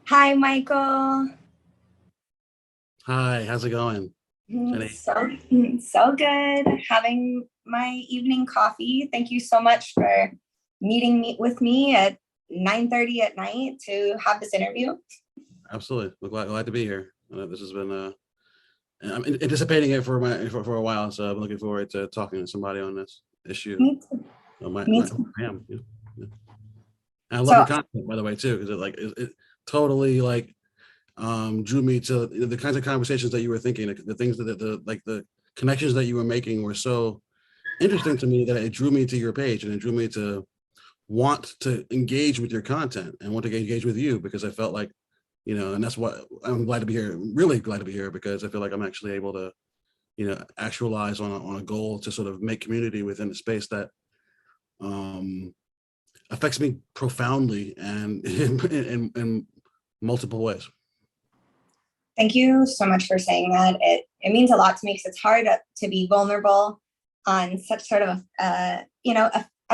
Hi, Michael. Hi, how's it going, Jenny? So good. Having my evening coffee. Thank you so much for meeting me with me at 9:30 at night to have this interview. Absolutely. We're glad to be here. This has been I'm anticipating it for a while, so I'm looking forward to talking to somebody on this issue. Me too. Me My too. I am. Yeah, yeah. And I love your So content, by the way, too, because it totally like drew me to the kinds of conversations that you were thinking, the things that the connections that you were making were so interesting to me that it drew me to your page and it drew me to want to engage with your content and want to engage with you because I felt like, and that's what I'm glad to be here. Really glad to be here because I feel like I'm actually able to, actualize on a goal to sort of make community within a space that um, affects me profoundly and in multiple ways. thank you so much for saying that. It means a lot to me because it's hard to be vulnerable on such sort of I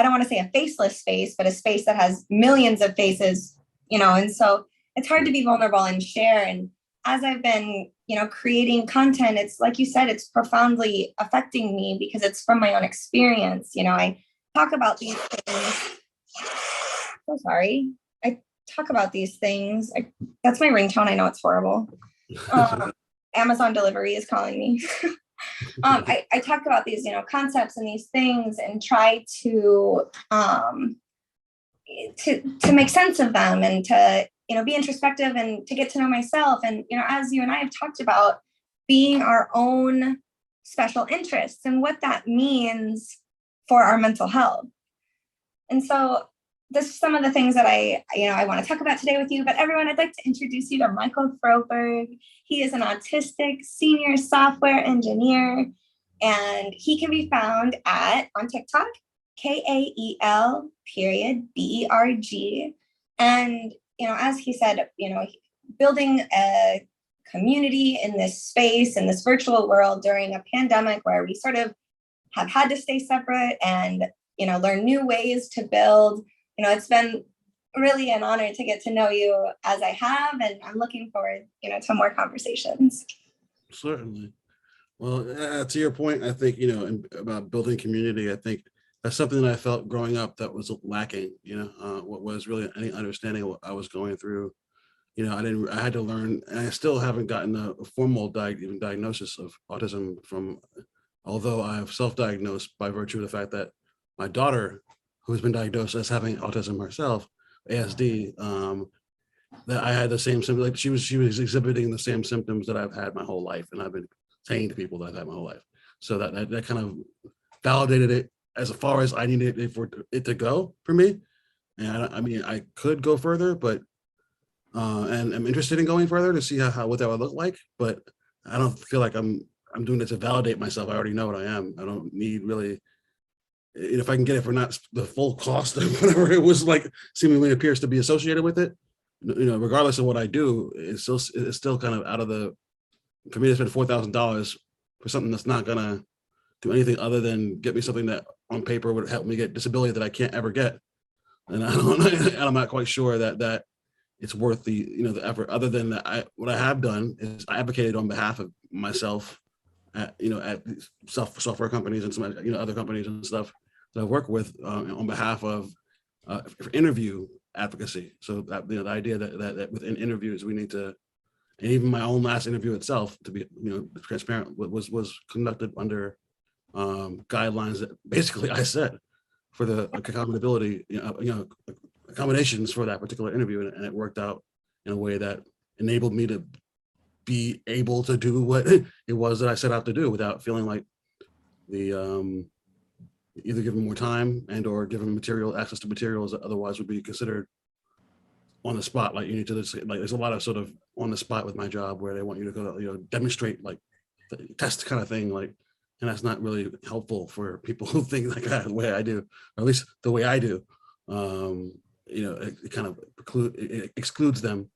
don't want to say a faceless space, but a space that has millions of faces, and so it's hard Yeah. to be vulnerable and share. And as I've been, creating content, it's like you said, it's profoundly affecting me because it's from my own experience. I talk about these things. So sorry. I talk about these things. That's my ringtone. I know it's horrible. Um, Amazon delivery is calling me. I talk about these, concepts and these things and try to make sense of them and to, be introspective and to get to know myself. And, as you and I have talked about, being our own special interests and what that means for our mental health. And so this is some of the things that I want to talk about today with you. But everyone, I'd like to introduce you to Michael Froberg. He is an autistic senior software engineer, and he can be found on TikTok, KAEL period BERG. And as he said, building a community in this space, in this virtual world during a pandemic where we sort of have had to stay separate and learn new ways to build. It's been really an honor to get to know you as I have, and I'm looking forward to more conversations. Certainly. Well, to your point, I think, about building community, I think that's something that I felt growing up that was lacking, what was really any understanding of what I was going through. I had to learn, and I still haven't gotten a formal even diagnosis of autism although I have self-diagnosed by virtue of the fact that my daughter, who has been diagnosed as having autism herself, ASD, that I had the same symptoms. Like she was exhibiting the same symptoms that I've had my whole life, and I've been saying to people that I've had my whole life. So that kind of validated it as far as I needed it for it to go for me. And I mean, I could go further, but and I'm interested in going further to see how what that would look like. But I don't feel like I'm doing it to validate myself. I already know what I am. I don't need really. If I can get it for not the full cost of whatever it was like seemingly appears to be associated with it, regardless of what I do, it's still kind of out of the for me to spend $4,000 for something that's not gonna do anything other than get me something that on paper would help me get disability that I can't ever get. And I don't and I'm not quite sure that it's worth the effort. Other than that, what I have done is I advocated on behalf of myself at software companies and some other companies and stuff that I work with on behalf of for interview advocacy. So that the idea that within interviews we need to, and even my own last interview itself, to be transparent, was conducted under guidelines that basically I set for the accountability, accommodations for that particular interview, and it worked out in a way that enabled me to be able to do what it was that I set out to do without feeling like the either give them more time and or give them material access to materials that otherwise would be considered on the spot. Like you need to like there's a lot of sort of on the spot with my job where they want you to go demonstrate like the test kind of thing like, and that's not really helpful for people who think like that the way I do, or at least the way I do. It kind of it excludes them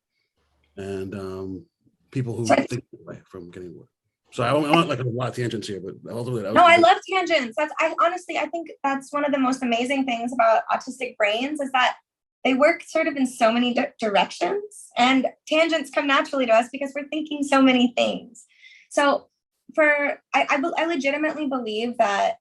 and people So who think that way from getting work. So I want like a lot of tangents here, but ultimately that was no, the I big. love tangents. I think that's one of the most amazing things about autistic brains is that they work sort of in so many directions, and tangents come naturally to us because we're thinking so many things. So I legitimately believe that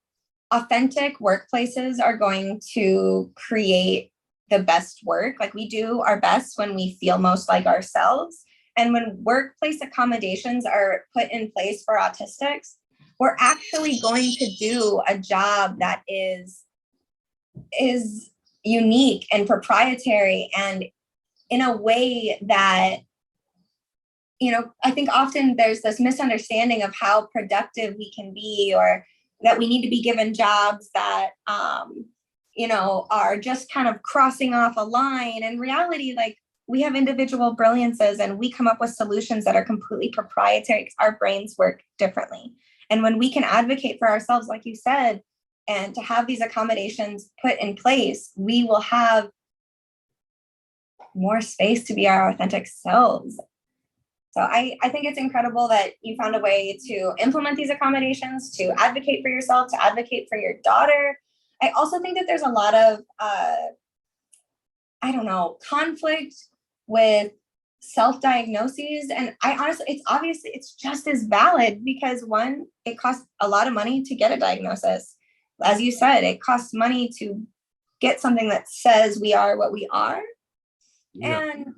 authentic workplaces are going to create the best work. Like, we do our best when we feel most like ourselves. And when workplace accommodations are put in place for autistics, we're actually going to do a job that is unique and proprietary, and in a way that, I think often there's this misunderstanding of how productive we can be, or that we need to be given jobs that, are just kind of crossing off a line. In reality, like, we have individual brilliances, and we come up with solutions that are completely proprietary because our brains work differently. And when we can advocate for ourselves, like you said, and to have these accommodations put in place, we will have more space to be our authentic selves. So I think it's incredible that you found a way to implement these accommodations, to advocate for yourself, to advocate for your daughter. I also think that there's a lot of, conflict with self-diagnoses. And it's just as valid, because one, it costs a lot of money to get a diagnosis. As you said, it costs money to get something that says we are what we are. Yeah. And,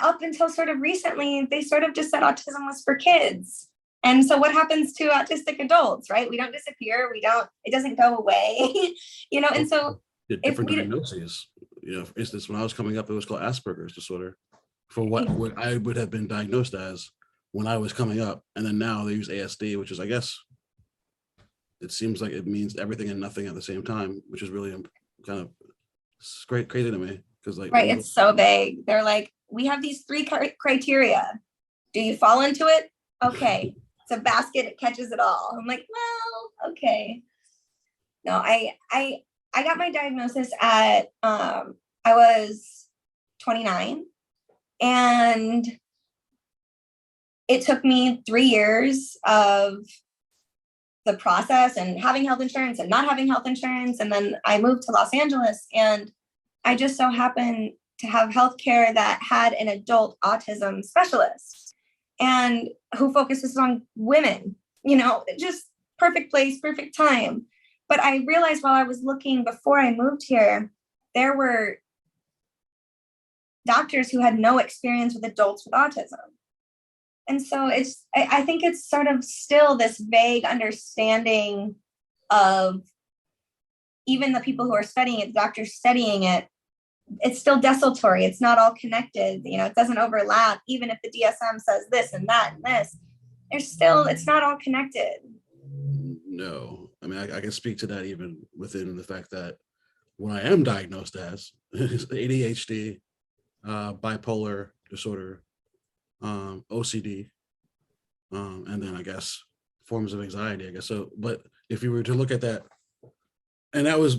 up until sort of recently, they sort of just said autism was for kids. And so what happens to autistic adults, right? We don't disappear. It doesn't go away, and so different diagnoses. For instance, when I was coming up, it was called Asperger's disorder for what I would have been diagnosed as when I was coming up. And then now they use ASD, which is, I guess, it seems like it means everything and nothing at the same time, which is really kind of crazy to me. Because right, it's so vague. They're like, we have these 3 criteria. Do you fall into it? Okay. It's a basket. It catches it all. I'm like, well, okay. No, I got my diagnosis at, I was 29, and it took me 3 years of the process and having health insurance and not having health insurance. And then I moved to Los Angeles, and I just so happened to have healthcare that had an adult autism specialist, and who focuses on women, just perfect place, perfect time. But I realized while I was looking before I moved here, there were doctors who had no experience with adults with autism. And so I think it's sort of still this vague understanding of, even the people who are studying it, the doctors studying it, it's still desultory. It's not all connected. It doesn't overlap. Even if the DSM says this and that and this, it's not all connected. No, I mean, I can speak to that even within the fact that what I am diagnosed as is ADHD, bipolar disorder, OCD, and then I guess forms of anxiety, I guess. So, but if you were to look at that, and that was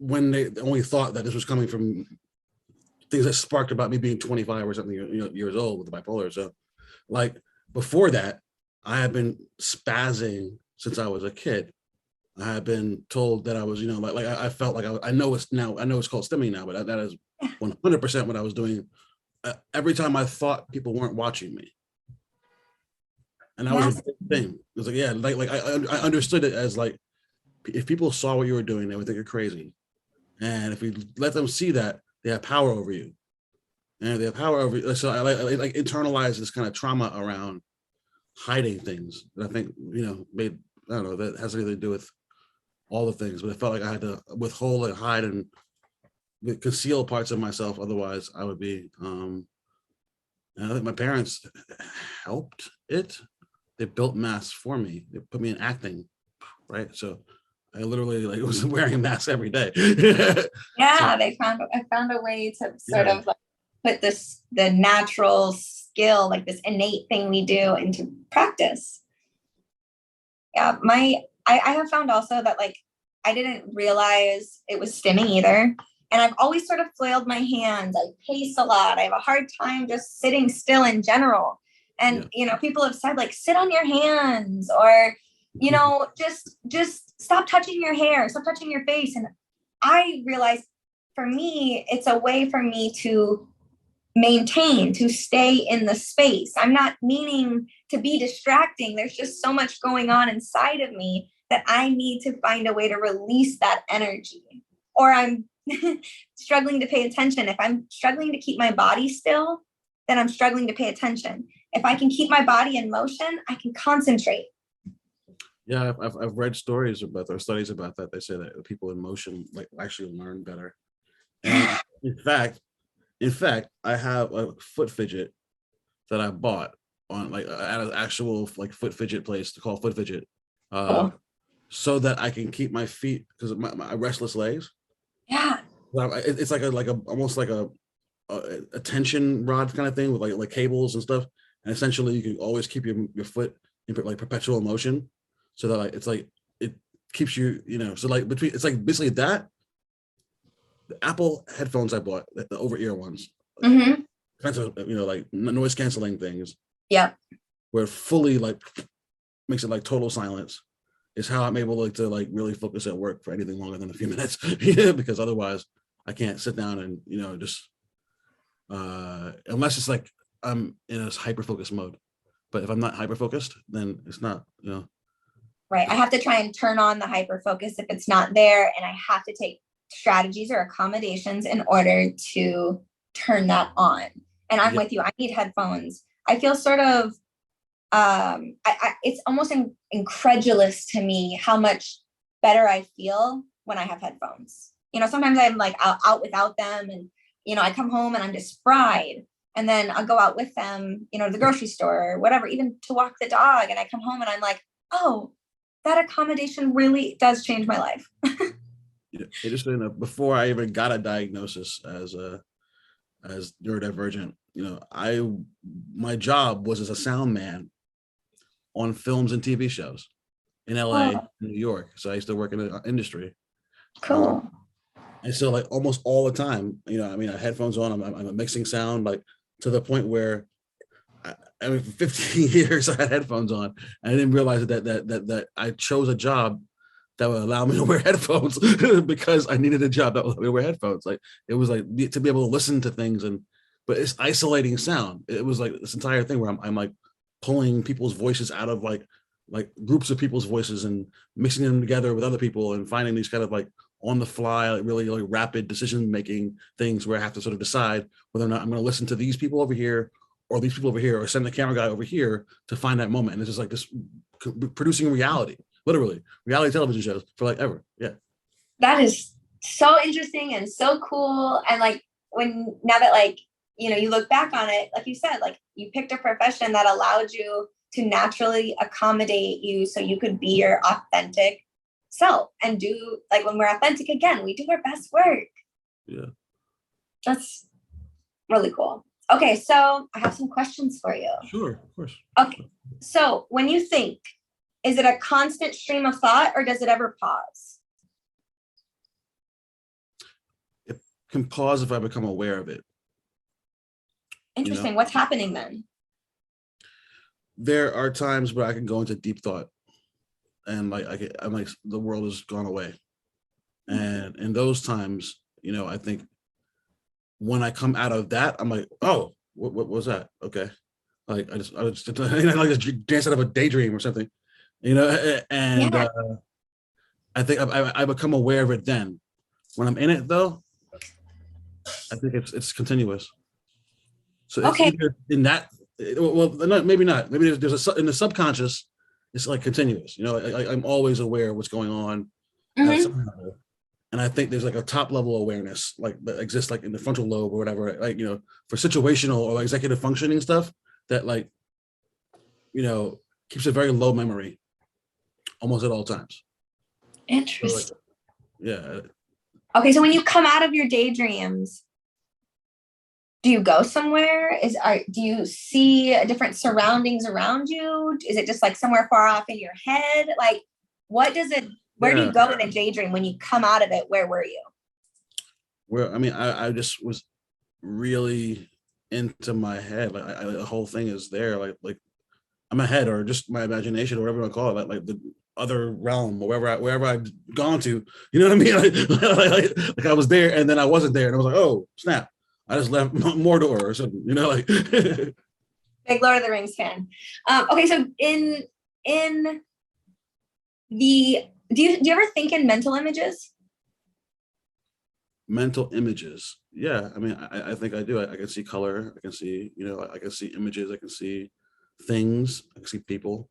when they only thought that this was coming from things that sparked about me being 25 or something, years old with the bipolar. So, like, before that, I had been spazzing since I was a kid. I had been told that I was, I felt like I know it's called stimming now, but that is 100% what I was doing. Every time I thought people weren't watching me. And that was a big thing. It was like, yeah, I understood it as like, if people saw what you were doing, they would think you're crazy. And if we let them see that, they have power over you. And they have power over you. So I like internalize this kind of trauma around hiding things that I think, that has anything to do with all the things, but it felt like I had to withhold and hide and conceal parts of myself. Otherwise I would be, and I think my parents helped it. They built masks for me. They put me in acting, right? So I literally was wearing a mask every day. Yeah, so, I found a way to sort of put the natural skill, like this innate thing we do, into practice. Yeah, I have found also that I didn't realize it was stimming either. And I've always sort of flailed my hands. I pace a lot. I have a hard time just sitting still in general. And, people have said sit on your hands, or, just stop touching your hair, stop touching your face. And I realized for me, it's a way for me to maintain, to stay in the space. I'm not meaning to be distracting. There's just so much going on inside of me that I need to find a way to release that energy. Or I'm struggling to pay attention. If I'm struggling to keep my body still, then I'm struggling to pay attention. If I can keep my body in motion, I can concentrate. Yeah, I've read stories about, or studies about that. They say that people in motion like actually learn better. And in fact, I have a foot fidget that I bought on like at an actual like foot fidget place to call Foot Fidget, Cool. so that I can keep my feet, because of my restless legs. Yeah. It's like a almost like a tension rod kind of thing with like cables and stuff. And essentially, you can always keep your foot in like perpetual motion, so that like it's like it keeps you, so like between, it's like basically that. The Apple headphones I bought, the over ear ones, Mm-hmm. expensive, like noise canceling things, Yep. where it fully like makes it like total silence, is how I'm able to like really focus at work for anything longer than a few minutes. Because otherwise I can't sit down and just unless it's like I'm in a hyper focused mode. But if I'm not hyper focused, then it's not. Right. I have to try and turn on the hyper focus if it's not there, and I have to take strategies or accommodations in order to turn that on. And I'm Yeah. with you. I need headphones. I feel sort of it's almost incredulous to me how much better I feel when I have headphones. Sometimes I'm like out without them, and I come home and I'm just fried. And then I'll go out with them, to the grocery store or whatever, even to walk the dog. And I come home and I'm like, oh, that accommodation really does change my life. Interesting enough, before I even got a diagnosis as neurodivergent, my job was as a sound man on films and TV shows in LA, Oh, New York. So I used to work in the industry. cool. And so like almost all the time, I have headphones on, I'm mixing sound, like to the point where for 15 years I had headphones on. And I didn't realize that I chose a job that would allow me to wear headphones because I needed a job that would let me wear headphones. Like it was like to be able to listen to things, but it's isolating sound. It was like this entire thing where I'm like pulling people's voices out of like groups of people's voices and mixing them together with other people and finding these kind of like on the fly, like really like rapid decision making things where I have to sort of decide whether or not I'm going to listen to these people over here or these people over here, or send the camera guy over here to find that moment. And it's just like this producing reality, literally reality television shows for like ever. Yeah. That is so interesting and so cool. And like now that like, you look back on it, like you said, like you picked a profession that allowed you to naturally accommodate you so you could be your authentic self and do, like, when we're authentic, again, we do our best work. Yeah. That's really cool. Okay, so I have some questions for you. Sure, of course. Okay, so when you think, is it a constant stream of thought or does it ever pause? It can pause if I become aware of it. Interesting. What's happening then? There are times where I can go into deep thought and like I'm like the world has gone away. And in those times, I think when I come out of that, I'm like, oh, what was that? Okay. Like I was just like just dance out of a daydream or something, and Yeah. I think I become aware of it then. When I'm in it though, I think it's continuous. So it's either in that, well, maybe not. Maybe there's in the subconscious, it's like continuous. I'm always aware of what's going on at some level. And I think there's like a top level awareness like that exists like in the frontal lobe or whatever, like, for situational or executive functioning stuff that like, keeps a very low memory almost at all times. Interesting. So like, yeah. Okay, so when you come out of your daydreams, do you go somewhere? Do you see different surroundings around you? Is it just like somewhere far off in your head? Like, where do you go in a daydream when you come out of it? Where were you? Well, I just was really into my head. Like the whole thing is there. Like I'm a head or just my imagination or whatever you want to call it. Like other realm, or wherever I've gone to, you know what I mean? Like I was there and then I wasn't there, and I was like, oh snap, I just left Mordor or something, you know, like. Big Lord of the Rings fan. Okay, so in the do you ever think in mental images? Mental images, yeah. I mean, I think I do. I can see color. I can see, I can see images. I can see things. I can see people.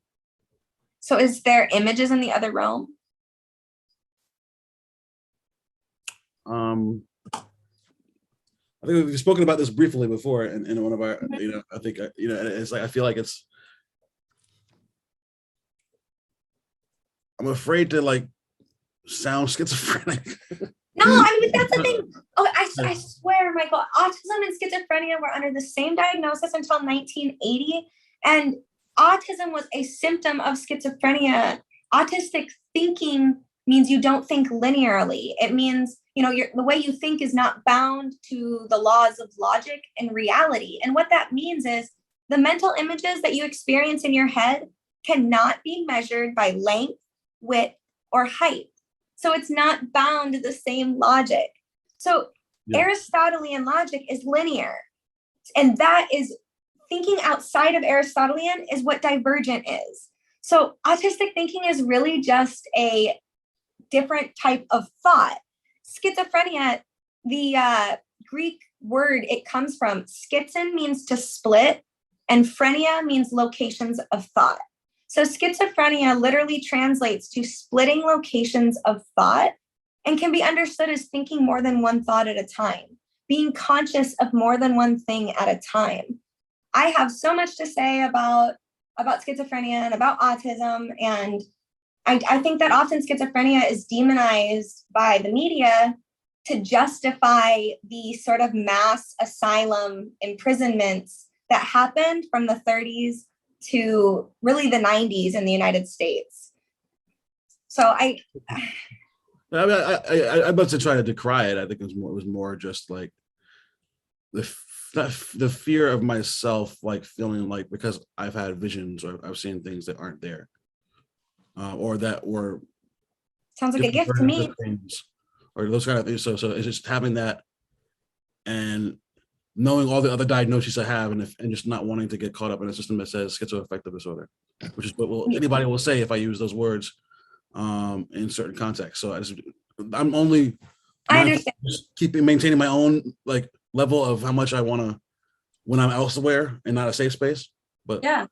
So is there images in the other realm? I think we've spoken about this briefly before in one of our, I think, it's like, I feel like I'm afraid to like sound schizophrenic. No, I mean, that's the thing. Oh, I swear, Michael, autism and schizophrenia were under the same diagnosis until 1980. And autism was a symptom of schizophrenia. Autistic thinking means you don't think linearly. It means, the way you think is not bound to the laws of logic and reality. And what that means is the mental images that you experience in your head cannot be measured by length, width, or height. So it's not bound to the same logic. So Aristotelian logic is linear. And that is thinking outside of Aristotelian is what divergent is. So autistic thinking is really just a different type of thought. Schizophrenia, the Greek word it comes from, schizon means to split, and phrenia means locations of thought. So schizophrenia literally translates to splitting locations of thought and can be understood as thinking more than one thought at a time, being conscious of more than one thing at a time. I have so much to say about schizophrenia and about autism. And I think that often schizophrenia is demonized by the media to justify the sort of mass asylum imprisonments that happened from the 30s to really the 90s in the United States. So I mean, I'd love to try to decry it. I think it was more just like the fear of myself, like feeling like because I've had visions or I've seen things that aren't there, or that were sounds like a gift to me, things, or those kind of things. So it's just having that and knowing all the other diagnoses I have, and just not wanting to get caught up in a system that says schizoaffective disorder, which is what anybody will say if I use those words in certain contexts. So I'm only I understand. Just maintaining my own like level of how much I want to when I'm elsewhere and not a safe space. But yeah,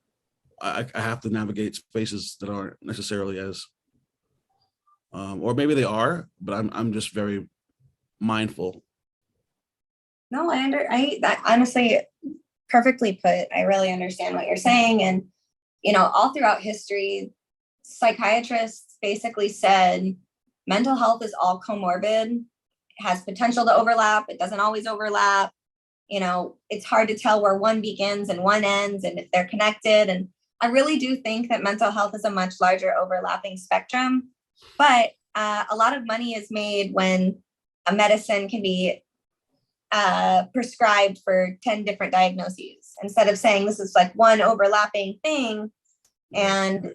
I have to navigate spaces that aren't necessarily as, or maybe they are, but I'm just very mindful. No, that honestly, perfectly put. I really understand what you're saying. And, all throughout history, psychiatrists basically said mental health is all comorbid, it has potential to overlap. It doesn't always overlap. It's hard to tell where one begins and one ends and if they're connected. And I really do think that mental health is a much larger overlapping spectrum. But a lot of money is made when a medicine can be prescribed for 10 different diagnoses instead of saying this is like one overlapping thing. And,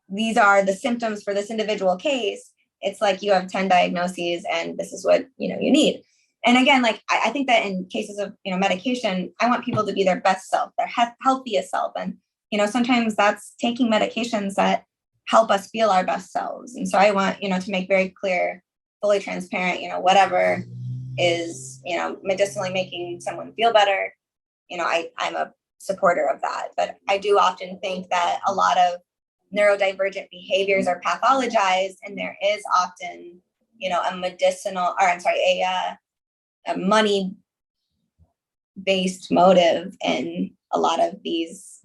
these are the symptoms for this individual case. It's like you have 10 diagnoses and this is what, you need. And again, like, I think that in cases of, medication, I want people to be their best self, their healthiest self. And, sometimes that's taking medications that help us feel our best selves. And so I want, to make very clear, fully transparent, whatever is, medicinally making someone feel better. I'm a supporter of that. But I do often think that a lot of neurodivergent behaviors are pathologized, and there is often, a medicinal, or I'm sorry, a money-based motive in a lot of these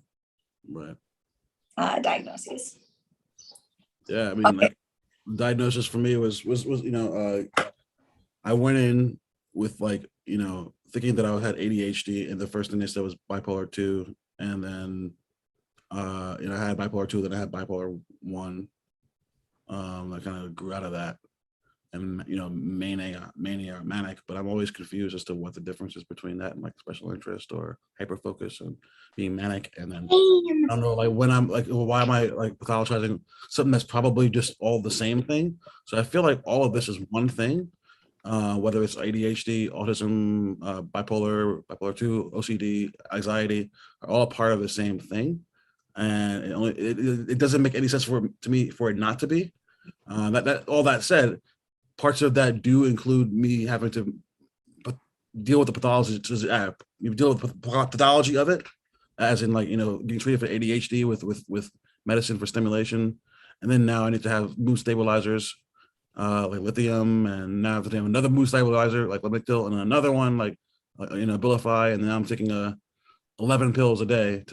diagnoses. Yeah, I mean, like, diagnosis for me was I went in with like, thinking that I had ADHD, and the first thing they said was bipolar 2, and then I had bipolar 2, then I had bipolar 1. I kind of grew out of that. and mania or manic, but I'm always confused as to what the difference is between that and like special interest or hyper focus and being manic. And then I don't know, like when I'm like, well, why am I like pathologizing something that's probably just all the same thing? So I feel like all of this is one thing, whether it's ADHD, autism, bipolar 2, OCD, anxiety, are all part of the same thing. And it doesn't make any sense to me for it not to be. That all that said, parts of that do include me having to deal with the pathology, deal with the pathology of it, as in like, being treated for ADHD with medicine for stimulation. And then now I need to have mood stabilizers, like lithium, and now I have to have another mood stabilizer like Lamictal, and another one like Abilify, and then I'm taking 11 pills a day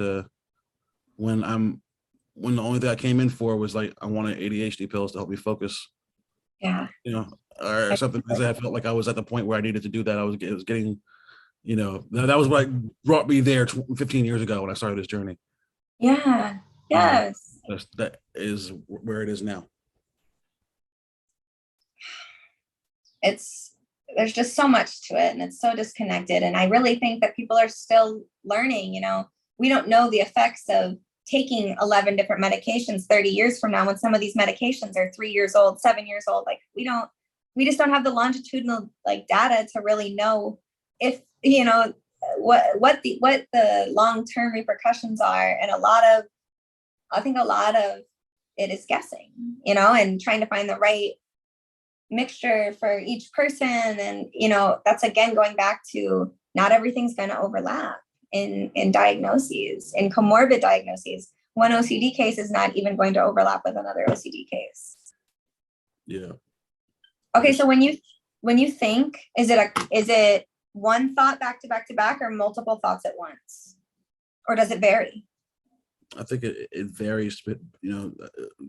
when the only thing I came in for was like I wanted ADHD pills to help me focus. Yeah. Or something, because I felt like I was at the point where I needed to do that. It was getting, that was what brought me there 15 years ago when I started this journey. Yeah. Yes. That is where it is now. There's just so much to it, and it's so disconnected. And I really think that people are still learning. We don't know the effects of taking 11 different medications 30 years from now, when some of these medications are 3 years old, 7 years old. Like we just don't have the longitudinal like data to really know if, what the long-term repercussions are. And I think a lot of it is guessing, and trying to find the right mixture for each person. And, that's again, going back to not everything's going to overlap in diagnoses, in comorbid diagnoses. One OCD case is not even going to overlap with another OCD case. Yeah. Okay. So when you think, is it one thought back to back to back, or multiple thoughts at once? Or does it vary? I think it varies, but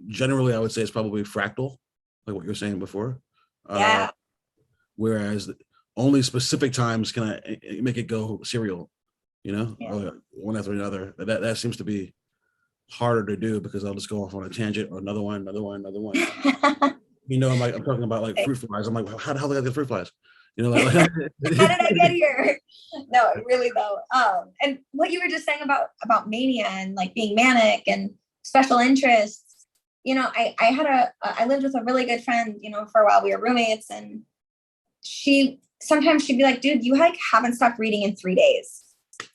generally I would say it's probably fractal, like what you were saying before. Yeah. Whereas only specific times can I make it go serial, or one after another. That seems to be harder to do, because I'll just go off on a tangent, or another one. I'm talking about like fruit flies. I'm like, how the hell did I get fruit flies? Like how did I get here? No, really though. And what you were just saying about mania and like being manic and special interests, I lived with a really good friend, for a while. We were roommates, and sometimes she'd be like, dude, you like haven't stopped reading in 3 days.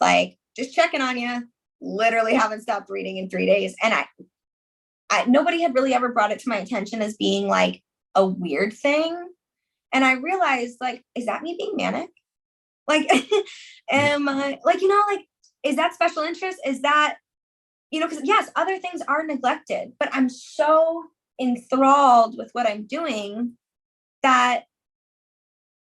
Like, just checking on you. Literally haven't stopped reading in 3 days. And I nobody had really ever brought it to my attention as being like a weird thing. And I realized, like, is that me being manic? Like, am I like, is that special interest? Is that, because yes, other things are neglected, but I'm so enthralled with what I'm doing that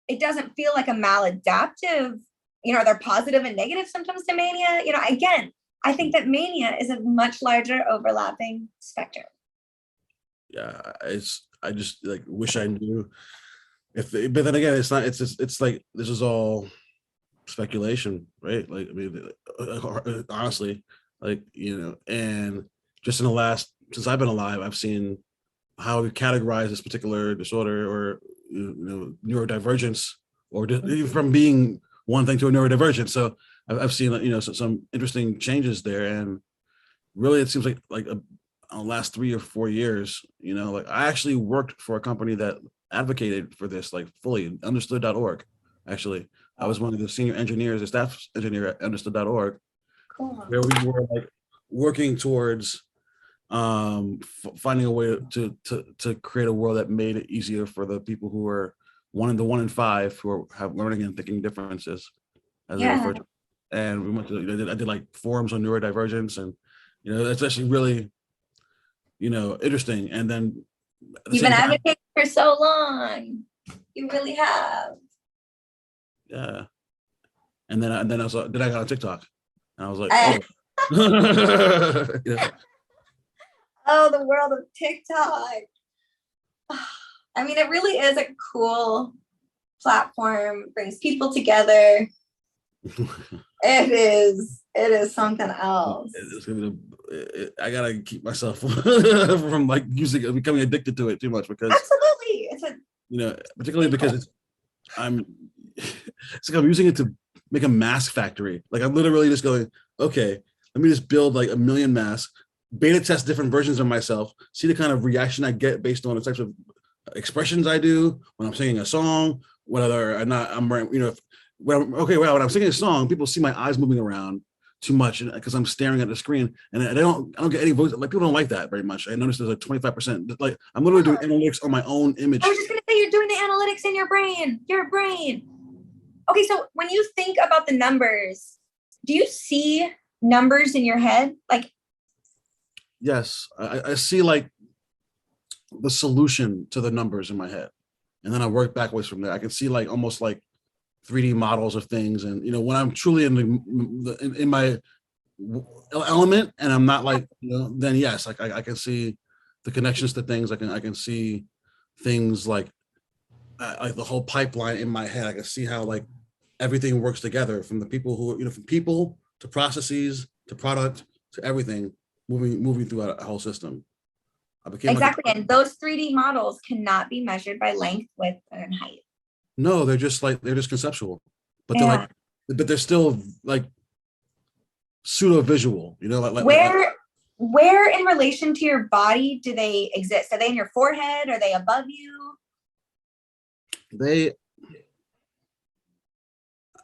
it doesn't feel like a maladaptive, they're positive and negative sometimes to mania. Again, I think that mania is a much larger overlapping spectrum. Yeah, I just like wish I knew but then again, it's not. It's like this is all speculation, right? Like, I mean, honestly, like, and just in the last, since I've been alive, I've seen how we categorize this particular disorder, or neurodivergence, or even from being one thing to a neurodivergent. So I've seen some interesting changes there, and really it seems like the last 3 or 4 years, like I actually worked for a company that advocated for this, like fully, understood.org. Actually, I was one of the senior engineers, a staff engineer at understood.org. Cool. Where we were like working towards finding a way to create a world that made it easier for the people who are 1 in 5 who have learning and thinking differences, as they refer to. And we went to, I did like forums on neurodivergence, and that's actually really interesting. And then you've been advocating for so long. You really have. Yeah. And then I got on TikTok, and I was like, oh, the world of TikTok. I mean, it really is a cool platform, brings people together. It is something else. I gotta keep myself from like becoming addicted to it too much, because absolutely, you know, particularly because I'm it's like I'm using it to make a mask factory. Like I'm literally just going, okay, let me just build like a million masks, beta test different versions of myself, see the kind of reaction I get based on the types of expressions I do when I'm singing a song, whether or not I'm wearing, you know, when I'm singing a song, people see my eyes moving around too much because I'm staring at the screen, and I don't get any voice. Like people don't like that very much. I noticed there's like 25%. Like I'm literally doing analytics on my own image. I was just gonna say you're doing the analytics in your brain. Okay, so when you think about the numbers, do you see numbers in your head? Like, yes, I see like the solution to the numbers in my head, and then I work backwards from there. I can see like almost like 3D models of things, and you know, when I'm truly in my element, and I'm not like, you know, then yes, like I can see the connections to things. I can see things like the whole pipeline in my head. I can see how like everything works together, from the people who, you know, from people to processes to product to everything moving through a whole system. I became exactly, and those 3D models cannot be measured by length, width, and height. no, they're just conceptual, but Yeah. they're like, but they're still like pseudo visual, you know, like where in relation to your body do they exist? Are they in your forehead? Are they above you? they,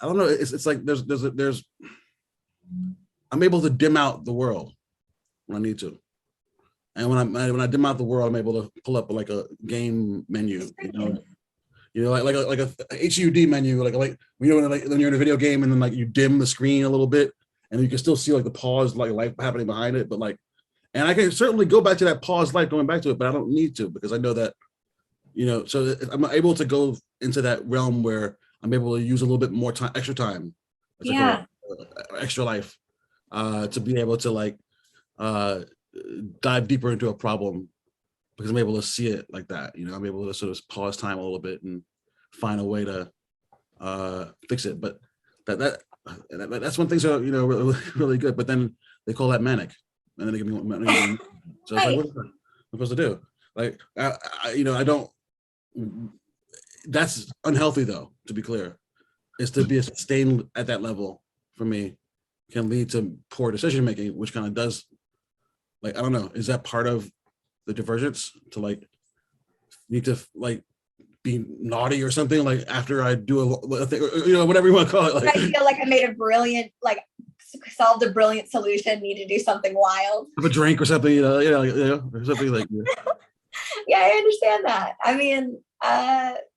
I don't know. It's like there's I'm able to dim out the world when I need to, and when I dim out the world, I'm able to pull up like a game menu, you know, like a HUD menu, like you know, when you're in a video game and then like you dim the screen a little bit, and you can still see like the pause, like life happening behind it, but like, and I can certainly go back to that paused life, going back to it, but I don't need to, because I know that, you know, so I'm able to go into that realm where I'm able to use a little bit more time, extra time, Yeah. extra life, to be able to like dive deeper into a problem, because I'm able to see it like that. You know, I'm able to sort of pause time a little bit and find a way to fix it. But that's when things are, you know, really, really good. But then they call that manic, and then they give me so it's like, what am I supposed to do? Like, you know, I don't. That's unhealthy, though. To be clear, is to be sustained at that level for me can lead to poor decision making, which kind of does, like, I don't know, is that part of the divergence to like need to like be naughty or something, like after I do a thing, you know, whatever you want to call it. Like, I feel like I made a brilliant, like solved a brilliant solution, need to do something wild. have a drink or something, you know, or something like. Yeah, I understand that. I mean,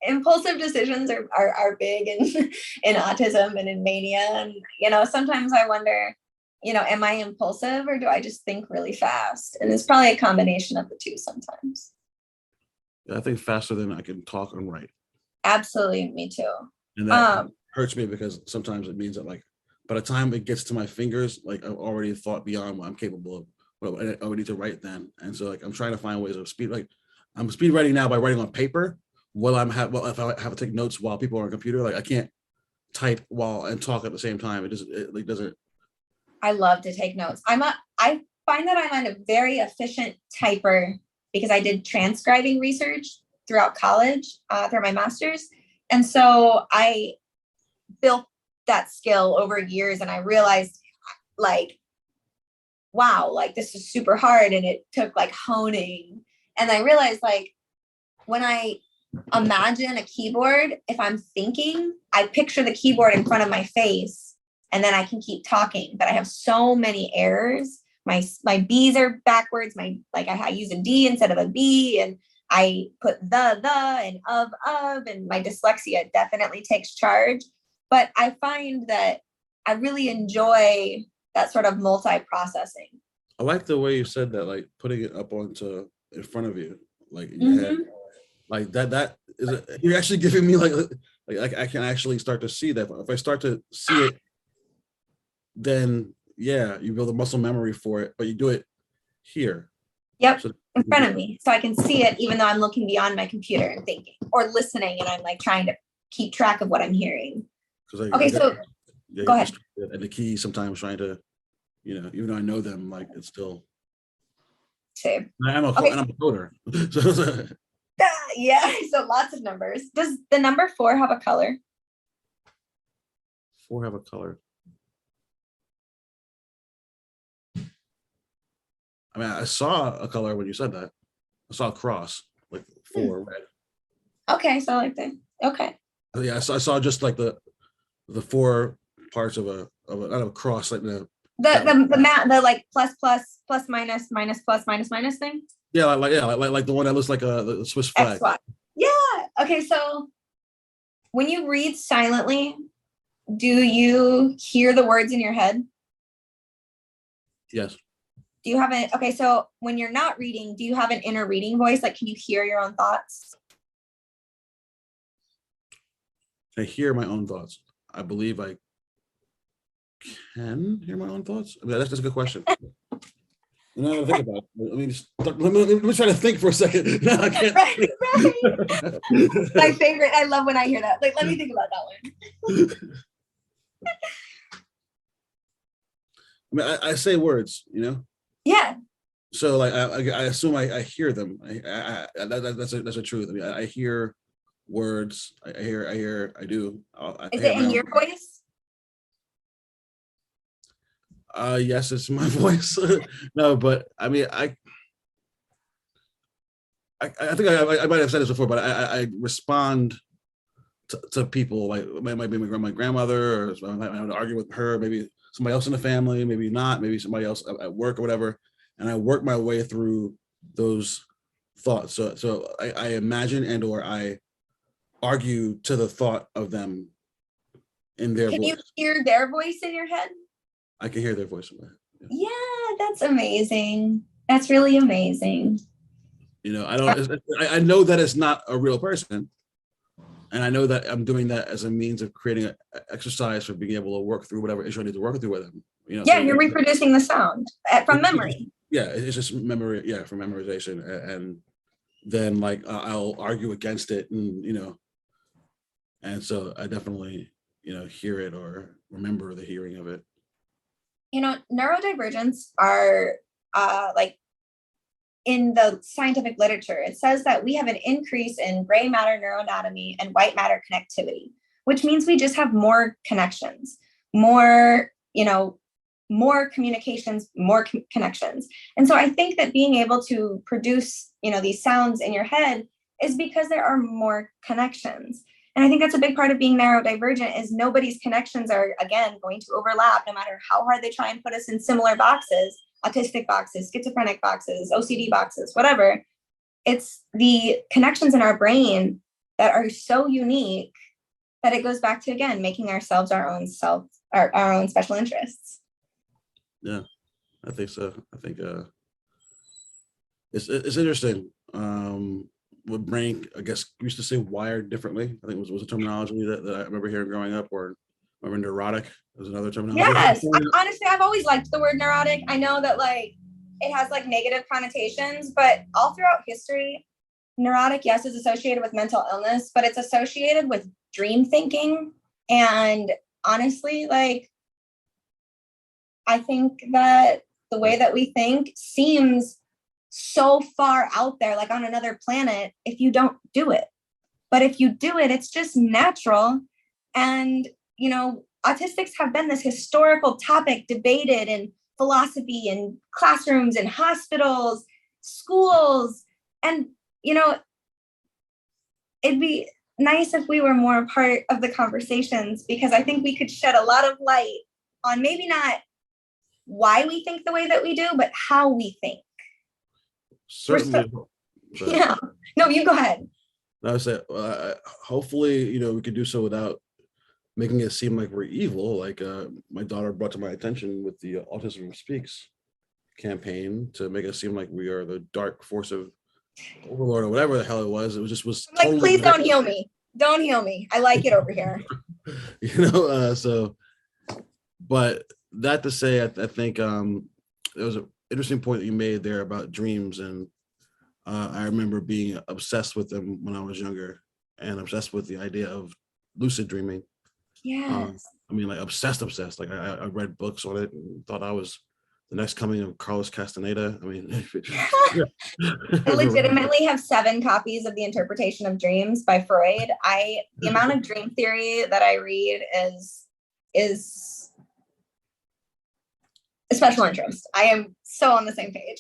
impulsive decisions are big in autism and in mania. And, you know, sometimes I wonder, you know, am I impulsive or do I just think really fast? And it's probably a combination of the two sometimes. I think faster than I can talk and write. Absolutely, me too. And that hurts me, because sometimes it means that like by the time it gets to my fingers, like I've already thought beyond what I'm capable of, what I would need to write then. And so like I'm trying to find ways of speed. Like I'm speed writing now by writing on paper. If I have to take notes while people are on a computer, like I can't type while and talk at the same time. It doesn't. I love to take notes. I find that I'm a very efficient typer because I did transcribing research throughout college, through my master's. And so I built that skill over years, and I realized like, wow, like this is super hard, and it took like honing. And I realized like when I imagine a keyboard, if I'm thinking, I picture the keyboard in front of my face, and then I can keep talking. But I have so many errors. My B's are backwards. I use a D instead of a B, and I put the and of, and my dyslexia definitely takes charge. But I find that I really enjoy that sort of multi-processing. I like the way you said that, like putting it up onto in front of you, like in your head, like that is you're actually giving me like I can actually start to see that. If I start to see it, then yeah, you build a muscle memory for it, but you do it here. Yep, so in front of me, so I can see it even though I'm looking beyond my computer and thinking or listening, and I'm like trying to keep track of what I'm hearing. Okay, so go ahead. And the key sometimes trying to, you know, even though I know them, like it's still. Same. I'm a coder. Yeah, so lots of numbers. Does the number 4 have a color? 4 have a color. I mean, I saw a color when you said that. I saw a cross, like 4 red. Okay, so like that. Okay. Yeah, I saw just like the 4 parts of a not of a cross, like The like plus minus plus minus thing. yeah, like the one that looks like the Swiss flag. XY. Yeah. Okay, so when you read silently, do you hear the words in your head? Yes. Do you have it? Okay, so when you're not reading, do you have an inner reading voice? Like, can you hear your own thoughts? I hear my own thoughts. I believe I can hear my own thoughts. I mean, that's a good question. I'm not gonna think about it. Let me try to think for a second. No, I can't. Right. My favorite. I love when I hear that. Like, let me think about that one. I mean, I say words, you know. Yeah. So like I assume I hear them. That's a truth. I mean, I hear words. I do. Is it in your voice? Yes, it's my voice. No, but I mean, I think I might have said this before, but I respond to people. Like it might be my grandmother, or I might have to argue with her. Maybe somebody else in the family. Maybe not. Maybe somebody else at work or whatever. And I work my way through those thoughts. So I imagine and or I argue to the thought of them in their voice. Can you hear their voice in your head? I can hear their voice in my head. Yeah, that's amazing. That's really amazing. You know, I know that it's not a real person. And I know that I'm doing that as a means of creating an exercise for being able to work through whatever issue I need to work through with them. You know, yeah, so you're reproducing the sound from memory. Yeah, it's just memory. Yeah, from memorization, and then like I'll argue against it, and you know, and so I definitely hear it or remember the hearing of it. You know, neurodivergents are like in the scientific literature, it says that we have an increase in gray matter neuroanatomy and white matter connectivity, which means we just have more connections, more, more communications, more connections. And so I think that being able to produce, these sounds in your head is because there are more connections. And I think that's a big part of being neurodivergent is nobody's connections are, again, going to overlap no matter how hard they try and put us in similar boxes, autistic boxes, schizophrenic boxes, OCD boxes, whatever. It's the connections in our brain that are so unique that it goes back to, again, making ourselves our own special interests. Yeah, I think so. I think it's interesting. With brain, I guess we used to say wired differently. I think it was a terminology that I remember hearing growing up, or remember neurotic was another terminology. Yes, honestly, I've always liked the word neurotic. I know that it has negative connotations, but all throughout history, neurotic, yes, is associated with mental illness, but it's associated with dream thinking. And honestly, I think that the way that we think seems so far out there, like on another planet, if you don't do it. But if you do it, it's just natural. And, autistics have been this historical topic debated in philosophy and classrooms and hospitals, schools. And, it'd be nice if we were more a part of the conversations, because I think we could shed a lot of light on maybe not why we think the way that we do, but how we think. Certainly. Yeah. No, you go ahead. I would say, hopefully, we could do so without making it seem like we're evil. Like my daughter brought to my attention with the Autism Speaks campaign to make it seem like we are the dark force of overlord or whatever the hell it was. It was I'm totally please don't heal me. Don't heal me. I like it over here. So, but that to say, I think there was an interesting point that you made there about dreams, and I remember being obsessed with them when I was younger, and obsessed with the idea of lucid dreaming. Yes. I mean, obsessed. Like I read books on it and thought I was the next coming of Carlos Castaneda. I mean, I legitimately have 7 copies of The Interpretation of Dreams by Freud. The amount of dream theory that I read is a special interest. I am so on the same page.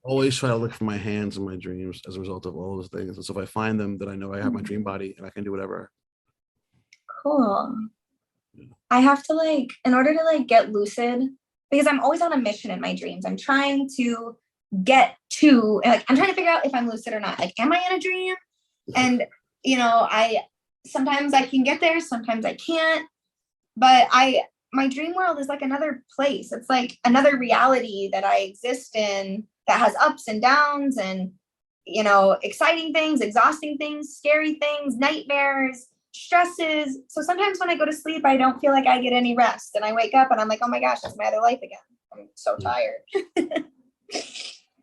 always try to look for my hands in my dreams as a result of all those things. And so if I find them, then I know I have my dream body and I can do whatever. Cool. I have to in order to get lucid, because I'm always on a mission in my dreams. I'm trying to get to, I'm trying to figure out if I'm lucid or not. Am I in a dream? And, sometimes I can get there, sometimes I can't, but my dream world is another place. It's another reality that I exist in that has ups and downs and, exciting things, exhausting things, scary things, nightmares, stresses. So sometimes when I go to sleep, I don't feel like I get any rest, and I wake up and I'm like, oh my gosh, it's my other life again. I'm so tired.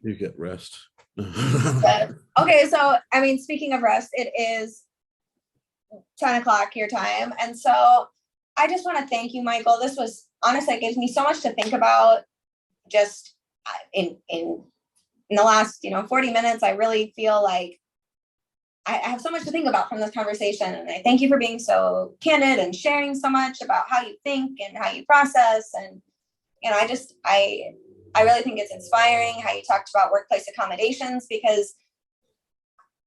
You get rest. Okay, so speaking of rest, it is 10 o'clock your time, and so I just want to thank you, Michael. This was honestly, it gives me so much to think about. Just in the last 40 minutes, I really feel like I have so much to think about from this conversation, and I thank you for being so candid and sharing so much about how you think and how you process. And I really think it's inspiring how you talked about workplace accommodations, because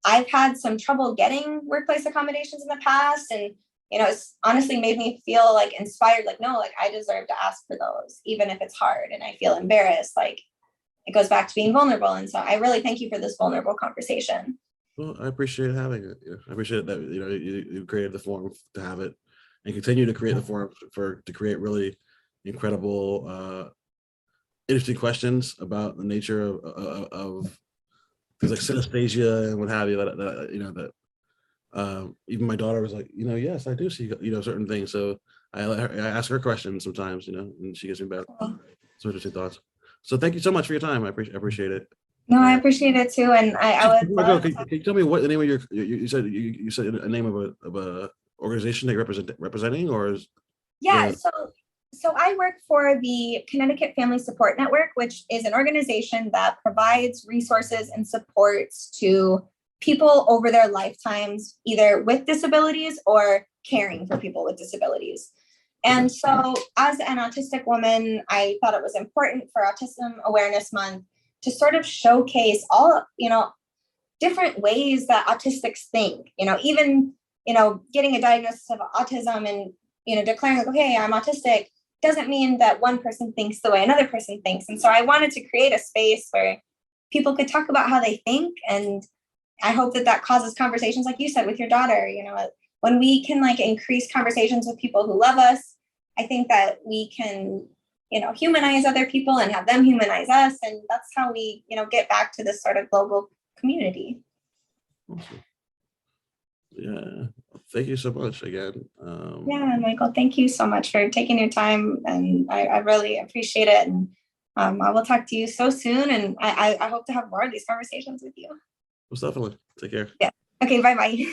I've had some trouble getting workplace accommodations in the past, and it's honestly made me feel inspired, I deserve to ask for those, even if it's hard and I feel embarrassed. It goes back to being vulnerable. And so I really thank you for this vulnerable conversation. Well, I appreciate having it. Yeah, I appreciate that you created the forum to have it, and continue to create the forum to create really incredible, interesting questions about the nature of things like synesthesia and what have you. That even my daughter was like, yes, I do see certain things. So I ask her questions sometimes, and she gives me back some interesting thoughts. So thank you so much for your time. I appreciate it. No, I appreciate it too, and I would love. Can you tell me what the name of you said a name of a organization that you're representing, or is? Yeah, so I work for the Connecticut Family Support Network, which is an organization that provides resources and supports to people over their lifetimes, either with disabilities or caring for people with disabilities. And so as an autistic woman, I thought it was important for Autism Awareness Month to sort of showcase all, different ways that autistics think, even, getting a diagnosis of autism and, declaring okay, I'm autistic doesn't mean that one person thinks the way another person thinks. And so I wanted to create a space where people could talk about how they think. And I hope that causes conversations, like you said, with your daughter. When we can increase conversations with people who love us, I think that we can, humanize other people and have them humanize us. And that's how we, get back to this sort of global community. Awesome. Yeah. Thank you so much again. Yeah, Michael, thank you so much for taking your time. And I really appreciate it. And I will talk to you so soon. And I hope to have more of these conversations with you. Most definitely. Take care. Yeah. Okay. Bye-bye.